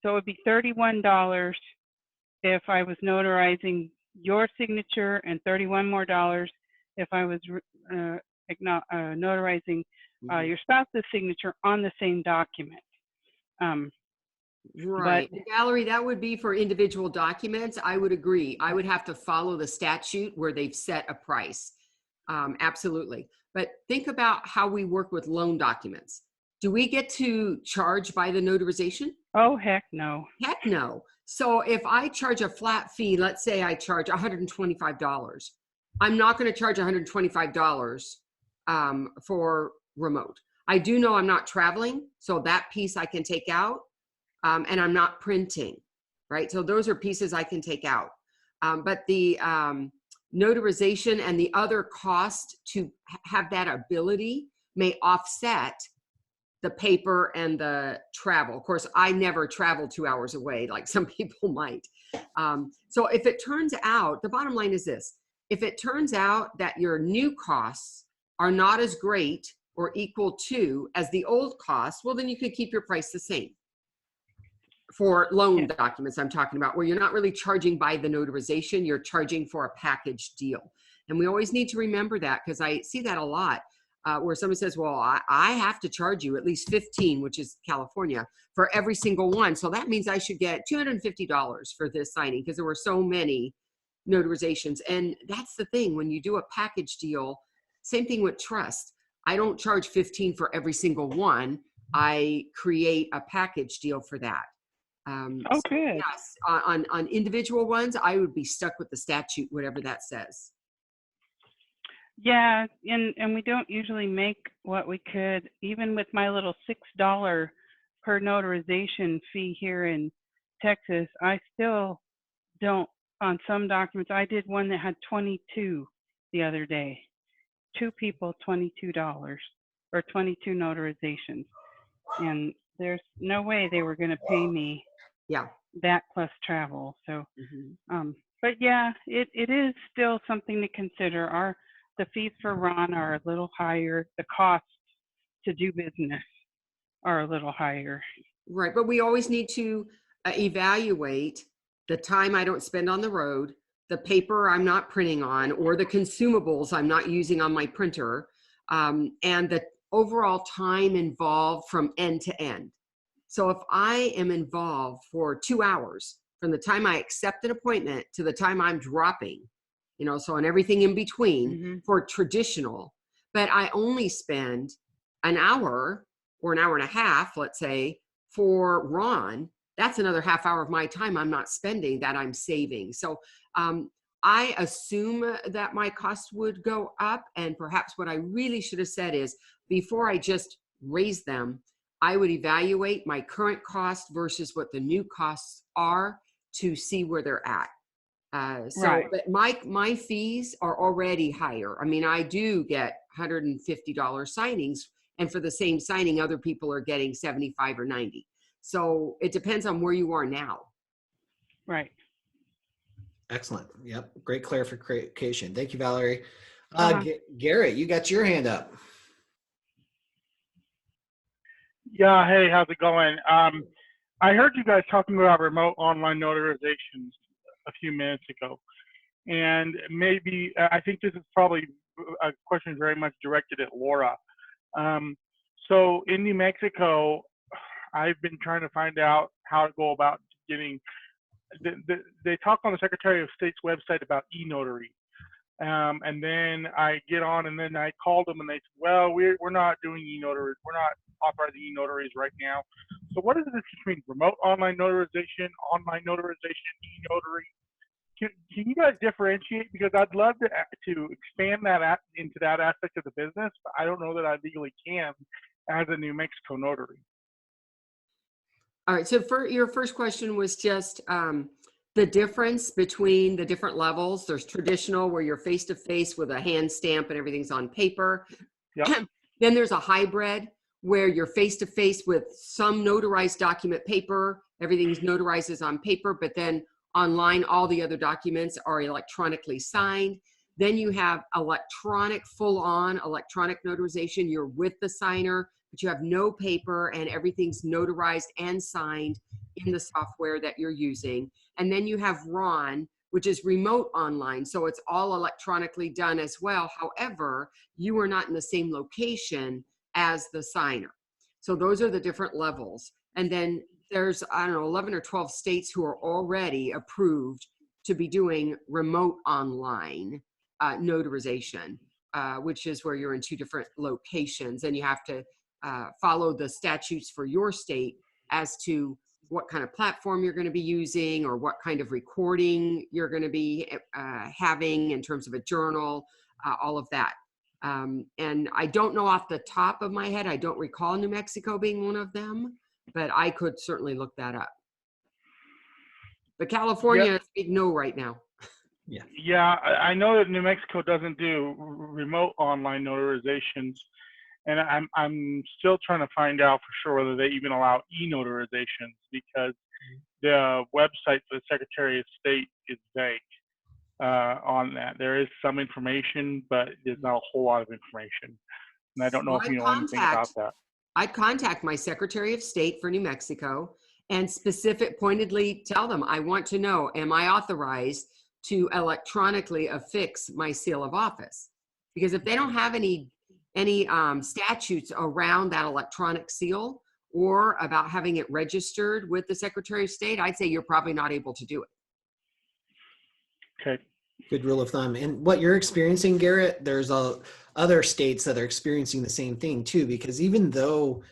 so it would be $31 if I was notarizing your signature, and $31 more if I was notarizing your spouse's signature on the same document. Right. But Valerie, that would be for individual documents. I would agree. I would have to follow the statute where they've set a price. Absolutely. But think about how we work with loan documents. Do we get to charge by the notarization? Oh, heck no. Heck no. So if I charge a flat fee, let's say I charge $125, I'm not going to charge $125 for remote. I do know I'm not traveling, so that piece I can take out. And I'm not printing, right? So those are pieces I can take out. But the notarization and the other cost to have that ability may offset the paper and the travel. Of course, I never travel 2 hours away like some people might. So if it turns out, the bottom line is this, if it turns out that your new costs are not as great or equal to as the old costs, well, then you could keep your price the same. For loan documents I'm talking about, where you're not really charging by the notarization, you're charging for a package deal. And we always need to remember that, because I see that a lot where someone says, well, I have to charge you at least $15, which is California, for every single one. So that means I should get $250 for this signing because there were so many notarizations. And that's the thing, when you do a package deal, same thing with trust. I don't charge $15 for every single one. I create a package deal for that. Oh, So good. yes, on individual ones, I would be stuck with the statute, whatever that says. Yeah, and we don't usually make what we could, even with my little $6 per notarization fee here in Texas. I still don't, on some documents. I did one that had 22 the other day. 2 people, $22 or 22 notarizations. And there's no way they were going to pay me Yeah. that plus travel. So, Mm-hmm. but yeah, it is still something to consider. The fees for Ron are a little higher. The costs to do business are a little higher. Right, but we always need to evaluate the time I don't spend on the road, the paper I'm not printing on, or the consumables I'm not using on my printer, and the overall time involved from end to end. So if I am involved for 2 hours from the time I accept an appointment to the time I'm dropping, so on everything in between for traditional, but I only spend an hour or an hour and a half, let's say, for Ron, that's another half hour of my time I'm not spending that I'm saving. So I assume that my costs would go up, and perhaps what I really should have said is before I just raise them, I would evaluate my current cost versus what the new costs are to see where they're at. Right. But my fees are already higher. I mean, I do get $150 signings, and for the same signing, other people are getting 75 or 90. So it depends on where you are now. Right. Excellent. Yep. Great clarification. Thank you, Valerie. Garrett, you got your hand up. Yeah, hey, how's it going? I heard you guys talking about remote online notarizations a few minutes ago. And maybe, I think this is probably a question very much directed at Laura. So in New Mexico, I've been trying to find out how to go about getting, they talk on the Secretary of State's website about e-notary. And then I get on, and then I called them, and they said, well, we're not doing e-notaries. We're not authorizing e-notaries right now. So what is the difference between remote online notarization, e-notary? Can you guys differentiate? Because I'd love to expand that into that aspect of the business, but I don't know that I legally can as a New Mexico notary. All right. So for your first question was just the difference between the different levels. There's traditional where you're face-to-face with a hand stamp and everything's on paper. Yep. Then there's a hybrid where you're face-to-face with some notarized document paper. Everything's notarized on paper, but then online, all the other documents are electronically signed. Then you have full-on electronic notarization. You're with the signer, but you have no paper, and everything's notarized and signed in the software that you're using. And then you have RON, which is remote online. So it's all electronically done as well. However, you are not in the same location as the signer. So those are the different levels. And then there's, 11 or 12 states who are already approved to be doing remote online notarization, which is where you're in 2 different locations, and you have to follow the statutes for your state as to what kind of platform you're going to be using, or what kind of recording you're going to be having in terms of a journal, all of that. And I don't know off the top of my head, I don't recall New Mexico being one of them, but I could certainly look that up. But California is a big no right now. Yeah, I know that New Mexico doesn't do remote online notarizations, and I'm still trying to find out for sure whether they even allow e-notarizations, because the website for the Secretary of State is vague on that. There is some information, but there's not a whole lot of information, and I don't know if you know anything about that. I'd contact my Secretary of State for New Mexico and pointedly tell them, I want to know, am I authorized to electronically affix my seal of office? Because if they don't have any statutes around that electronic seal or about having it registered with the Secretary of State, I'd say you're probably not able to do it. Okay. Good rule of thumb. And what you're experiencing, Garrett, there's other states that are experiencing the same thing too, because even though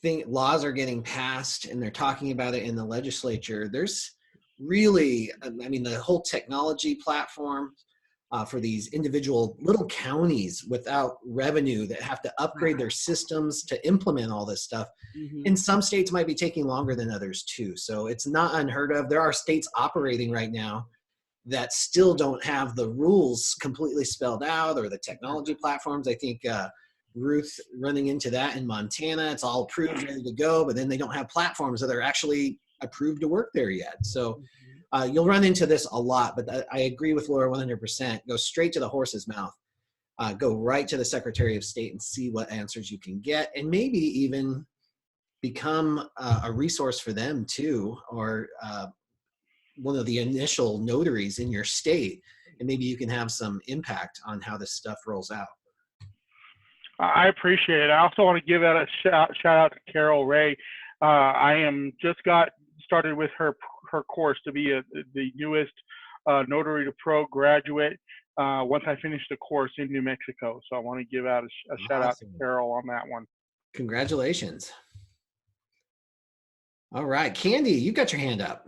laws are getting passed and they're talking about it in the legislature, there's really, I mean, the whole technology platform for these individual little counties without revenue that have to upgrade their systems to implement all this stuff. Mm-hmm. In some states might be taking longer than others too. So it's not unheard of. There are states operating right now that still don't have the rules completely spelled out, or the technology platforms. I think Ruth running into that in Montana. It's all approved, ready to go, but then they don't have platforms that are actually approved to work there yet. So you'll run into this a lot, but I agree with Laura 100%. Go straight to the horse's mouth. Go right to the Secretary of State and see what answers you can get, and maybe even become a resource for them too, or one of the initial notaries in your state, and maybe you can have some impact on how this stuff rolls out. I appreciate it. I also want to give out a shout out to Carol Ray. I am just got started with her course to be the newest Notary Pro Graduate once I finish the course in New Mexico. So I want to give out a shout out to Carol on that one. Congratulations. All right, Candy, you got your hand up.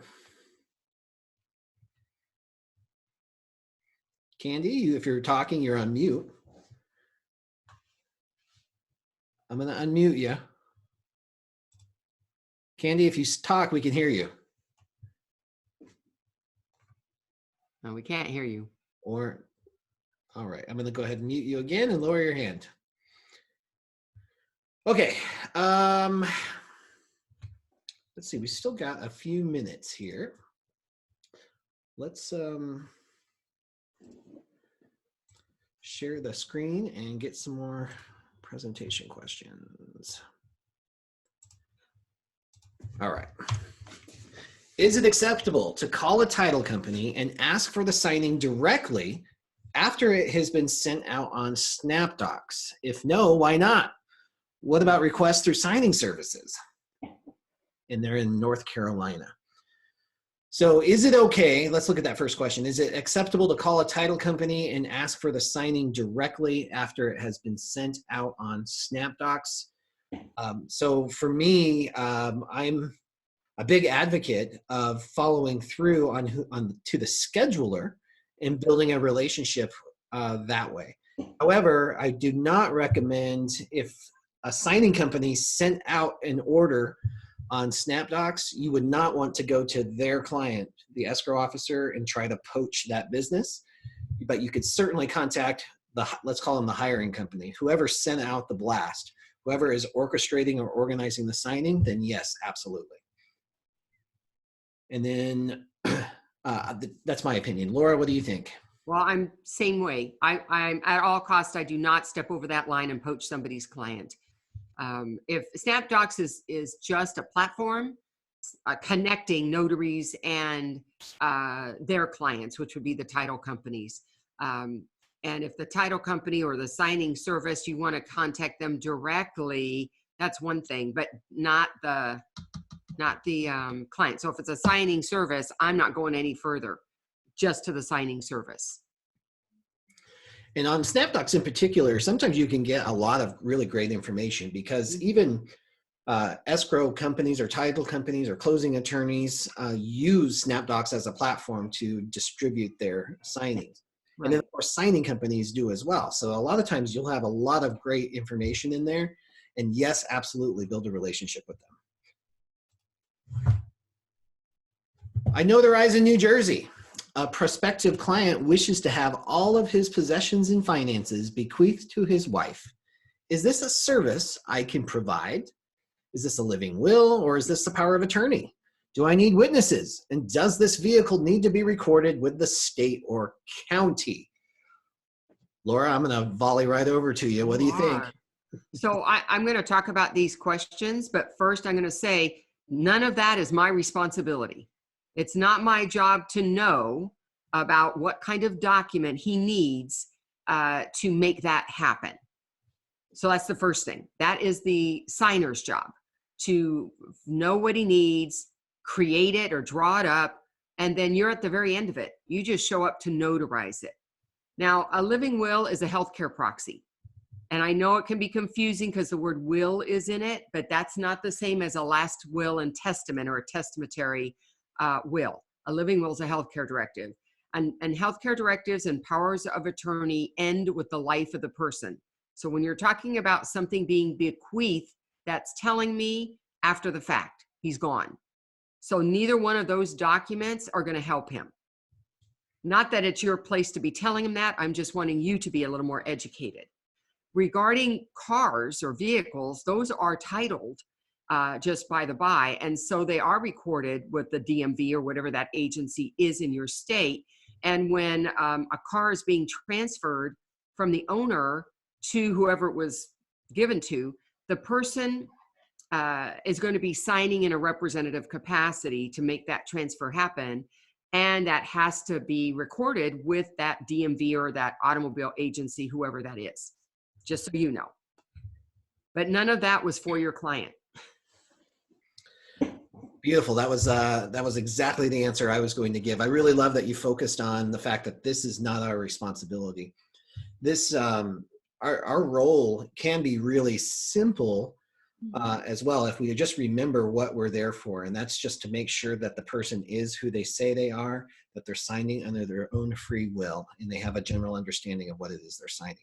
Candy, if you're talking, you're on mute. I'm going to unmute you. Candy, if you talk, we can hear you. No, we can't hear you. Or, all right, I'm going to go ahead and mute you again and lower your hand. Okay. Let's see, we still got a few minutes here. Let's share the screen and get some more presentation questions. All right. Is it acceptable to call a title company and ask for the signing directly after it has been sent out on SnapDocs? If no, why not? What about requests through signing services? And they're in North Carolina. So is it okay? Let's look at that first question. Is it acceptable to call a title company and ask for the signing directly after it has been sent out on SnapDocs? So for me, I'm a big advocate of following through to the scheduler and building a relationship that way. However, I do not recommend, if a signing company sent out an order on SnapDocs, you would not want to go to their client, the escrow officer, and try to poach that business. But you could certainly contact let's call them the hiring company, whoever sent out the blast, whoever is orchestrating or organizing the signing, then yes, absolutely. And then that's my opinion. Laura, what do you think? Well, I'm same way. I'm at all costs, I do not step over that line and poach somebody's client. If SnapDocs is just a platform connecting notaries and their clients, which would be the title companies. And if the title company or the signing service, you want to contact them directly, that's one thing, but not the client. So if it's a signing service, I'm not going any further, just to the signing service. And on SnapDocs in particular, sometimes you can get a lot of really great information, because even escrow companies or title companies or closing attorneys use SnapDocs as a platform to distribute their signings. Right. And then of course signing companies do as well. So a lot of times you'll have a lot of great information in there, and yes, absolutely build a relationship with them. I notarize in New Jersey. A prospective client wishes to have all of his possessions and finances bequeathed to his wife. Is this a service I can provide? Is this a living will, or is this the power of attorney? Do I need witnesses? And does this vehicle need to be recorded with the state or county? Laura, I'm going to volley right over to you. What do you think? So I'm going to talk about these questions, but first I'm going to say none of that is my responsibility. It's not my job to know about what kind of document he needs to make that happen. So that's the first thing. That is the signer's job, to know what he needs, create it or draw it up, and then you're at the very end of it. You just show up to notarize it. Now, a living will is a healthcare proxy. And I know it can be confusing because the word will is in it, but that's not the same as a last will and testament or a testamentary will. A living will is a healthcare directive. And healthcare directives and powers of attorney end with the life of the person. So when you're talking about something being bequeathed, that's telling me after the fact, he's gone. So neither one of those documents are going to help him. Not that it's your place to be telling him that. I'm just wanting you to be a little more educated. Regarding cars or vehicles, those are titled just by the by. And so they are recorded with the DMV or whatever that agency is in your state. And when a car is being transferred from the owner to whoever it was given to, the person is going to be signing in a representative capacity to make that transfer happen. And that has to be recorded with that DMV or that automobile agency, whoever that is, just so you know. But none of that was for your client. Beautiful. That was exactly the answer I was going to give. I really love that you focused on the fact that this is not our responsibility. This our role can be really simple as well if we just remember what we're there for, and that's just to make sure that the person is who they say they are, that they're signing under their own free will, and they have a general understanding of what it is they're signing.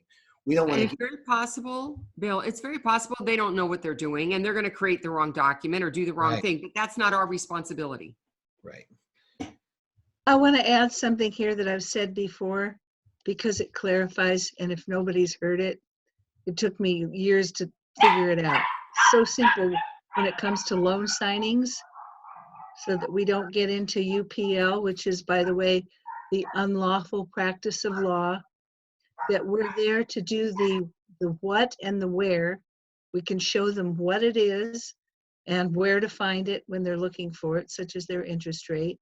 We don't want to. It's very possible, Bill, it's very possible they don't know what they're doing and they're going to create the wrong document or do the wrong thing, but that's not our responsibility. Right. I want to add something here that I've said before because it clarifies, and if nobody's heard it, it took me years to figure it out. So simple when it comes to loan signings, so that we don't get into UPL, which is, by the way, the unlawful practice of law, that we're there to do the what and the where. We can show them what it is and where to find it when they're looking for it, such as their interest rate.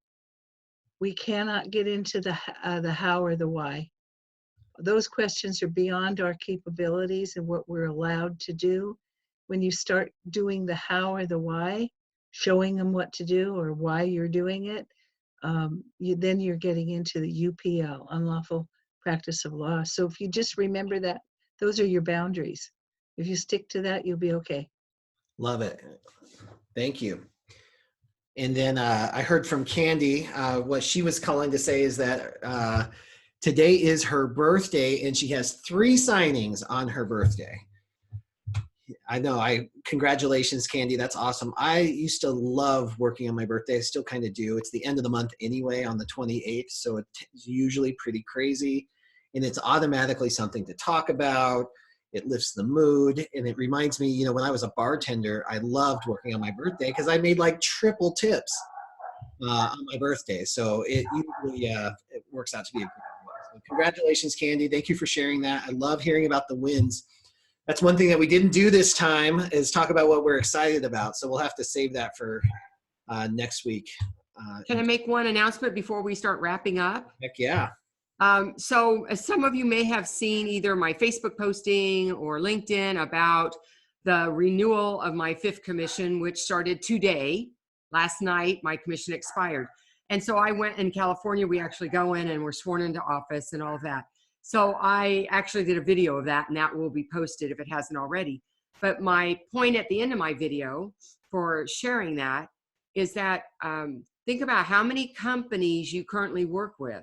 We cannot get into the how or the why. Those questions are beyond our capabilities and what we're allowed to do. When you start doing the how or the why, showing them what to do or why you're doing it, then you're getting into the UPL, unlawful practice of law. So if you just remember that, those are your boundaries. If you stick to that, you'll be okay. Love it. Thank you. And then I heard from Candy, what she was calling to say is that today is her birthday and she has 3 signings on her birthday. I know. Congratulations, Candy. That's awesome. I used to love working on my birthday. I still kind of do. It's the end of the month anyway, on the 28th. So it's usually pretty crazy. And it's automatically something to talk about. It lifts the mood. And it reminds me, when I was a bartender, I loved working on my birthday because I made like triple tips on my birthday. So it usually it works out to be a good one. So congratulations, Candy. Thank you for sharing that. I love hearing about the wins. That's one thing that we didn't do this time, is talk about what we're excited about. So we'll have to save that for next week. Can I make one announcement before we start wrapping up? Heck yeah. So as some of you may have seen either my Facebook posting or LinkedIn about the renewal of my 5th commission, which started today. Last night, my commission expired. And so I went in California. We actually go in and we're sworn into office and all of that. So I actually did a video of that, and that will be posted if it hasn't already. But my point at the end of my video for sharing that is that think about how many companies you currently work with.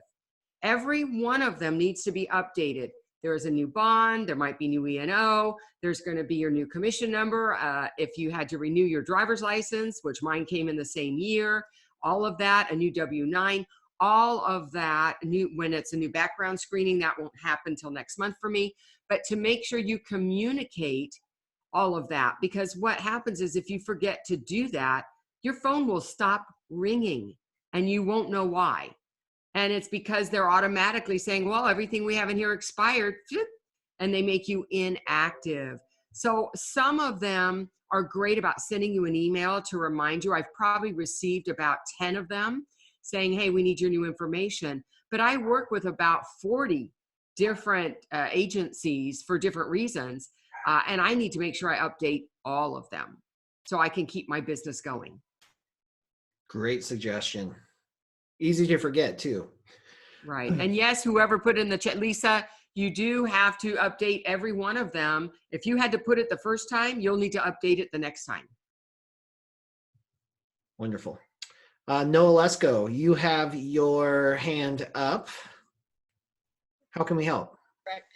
Every one of them needs to be updated. There is a new bond, there might be new E&O, there's going to be your new commission number. If you had to renew your driver's license, which mine came in the same year, all of that, a new W-9, all of that, when it's a new background screening, that won't happen till next month for me. But to make sure you communicate all of that, because what happens is if you forget to do that, your phone will stop ringing and you won't know why. And it's because they're automatically saying, well, everything we have in here expired, and they make you inactive. So some of them are great about sending you an email to remind you. I've probably received about 10 of them saying, hey, we need your new information. But I work with about 40 different agencies for different reasons. And I need to make sure I update all of them so I can keep my business going. Great suggestion. Easy to forget too. Right. And yes, whoever put in the chat, Lisa, You do have to update every one of them. If you had to put it the first time, you'll need to update it the next time. Wonderful. Noah Lesko, you have your hand up. How can we help?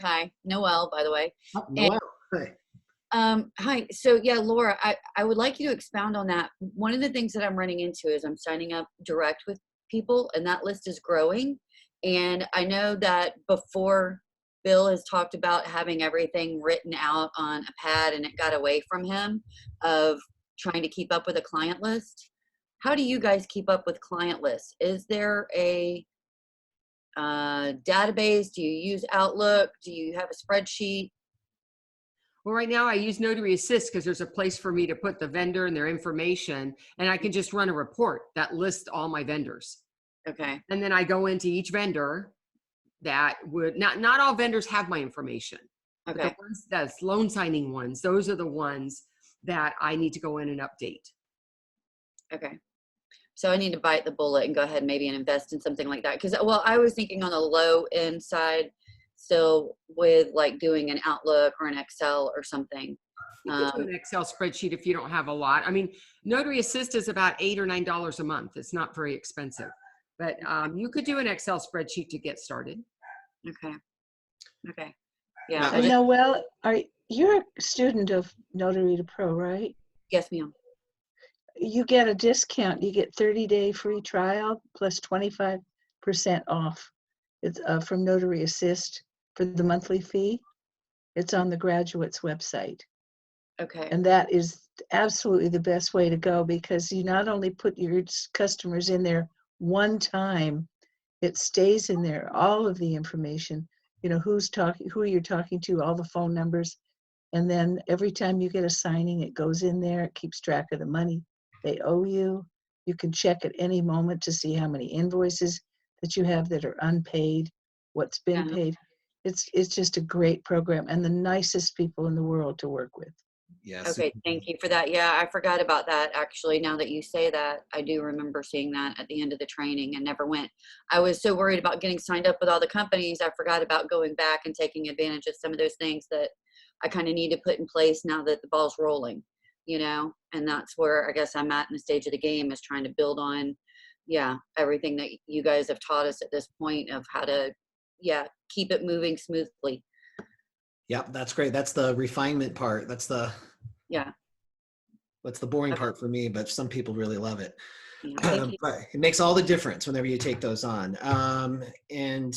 Hi, Noelle, by the way. Oh, Noel. Hi. Hi. So yeah, Laura, I would like you to expound on that. One of the things that I'm running into is I'm signing up direct with people, and that list is growing. And I know that before Bill has talked about having everything written out on a pad, and it got away from him of trying to keep up with a client list. How do you guys keep up with client lists? Is there a database? Do you use Outlook? Do you have a spreadsheet? Well, right now I use Notary Assist because there's a place for me to put the vendor and their information, and I can just run a report that lists all my vendors. Okay. And then I go into each vendor that would, not all vendors have my information. But Okay. the ones that's loan signing ones, those are the ones that I need to go in and update. Okay. So I need to bite the bullet and go ahead maybe and invest in something like that. Because, well, I was thinking on the low end side, still with like doing an Outlook or an Excel or something. You can do an Excel spreadsheet if you don't have a lot. I mean, Notary Assist is about $8 or $9 a month. It's not very expensive, but you could do an Excel spreadsheet to get started. Okay. Okay. Yeah. Now, Noelle, you're a student of Notary Pro, right? Yes, ma'am. You get a discount. You get 30-day free trial plus 25% off. It's from Notary Assist for the monthly fee. It's on the graduate's website. Okay. And that is absolutely the best way to go, because you not only put your customers in there one time, it stays in there, all of the information, you know, who you're talking to, all the phone numbers. And then every time you get a signing, it goes in there. It keeps track of the money they owe you. You can check at any moment to see how many invoices that you have that are unpaid, what's been paid. It's just a great program and the nicest people in the world to work with. Yes. Okay. Thank you for that. Yeah, I forgot about that. Actually, now that you say that, I do remember seeing that at the end of the training and never went. I was so worried about getting signed up with all the companies. I forgot about going back and taking advantage of some of those things that I kind of need to put in place now that the ball's rolling, you know, and that's where I guess I'm at in the stage of the game, is trying to build on, everything that you guys have taught us at this point of how to, keep it moving smoothly. Yep, that's great. That's the refinement part. That's the boring Okay. part for me, but some people really love it. Yeah, thank you. But it makes all the difference whenever you take those on. And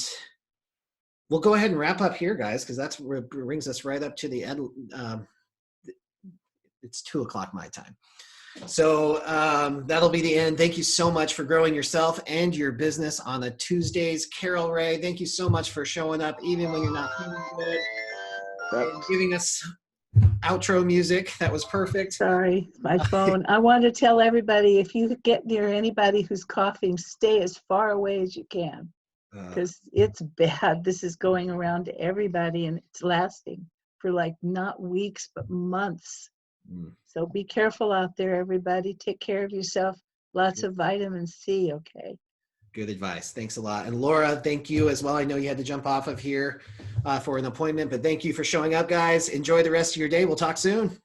we'll go ahead and wrap up here, guys, because that's where it brings us right up to the end. It's 2:00 my time. So that'll be the end. Thank you so much for growing yourself and your business on the Tuesdays. Carol Ray, thank you so much for showing up, even when you're not feeling good, and giving us outro music. That was perfect. Sorry, my phone. I want to tell everybody, if you get near anybody who's coughing, stay as far away as you can, because it's bad. This is going around to everybody, and it's lasting for like not weeks, but months. So be careful out there, everybody. Take care of yourself. Lots of vitamin C, okay? Good advice. Thanks a lot. And Laura, thank you as well. I know you had to jump off of here for an appointment, but thank you for showing up, guys. Enjoy the rest of your day. We'll talk soon.